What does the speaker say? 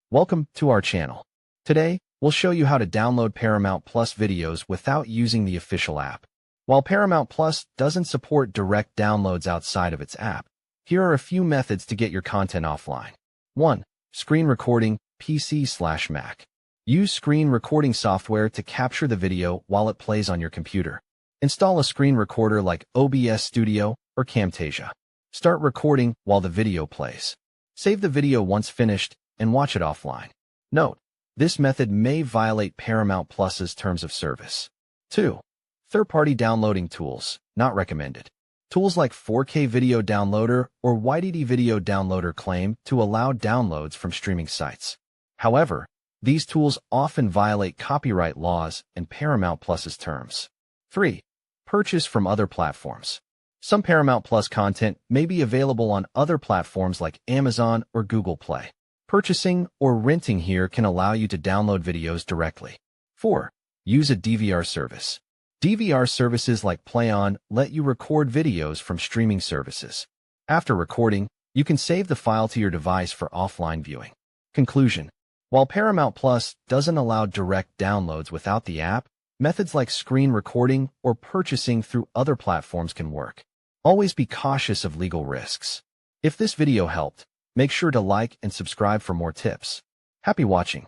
Welcome to our channel. Today, we'll show you how to download Paramount Plus videos without using the official app. While Paramount Plus doesn't support direct downloads outside of its app, here are a few methods to get your content offline. 1. Screen recording, PC/Mac. Use screen recording software to capture the video while it plays on your computer. Install a screen recorder like OBS Studio or Camtasia. Start recording while the video plays. Save the video once finished and watch it offline. Note, this method may violate Paramount Plus's terms of service. 2. Third-party downloading tools, not recommended. Tools like 4K Video Downloader or YDD Video Downloader claim to allow downloads from streaming sites. However, these tools often violate copyright laws and Paramount Plus's terms. 3. Purchase from other platforms. Some Paramount Plus content may be available on other platforms like Amazon or Google Play. Purchasing or renting here can allow you to download videos directly. 4. Use a DVR service. DVR services like PlayOn let you record videos from streaming services. After recording, you can save the file to your device for offline viewing. Conclusion: while Paramount Plus doesn't allow direct downloads without the app, methods like screen recording or purchasing through other platforms can work. Always be cautious of legal risks. If this video helped, make sure to like and subscribe for more tips. Happy watching.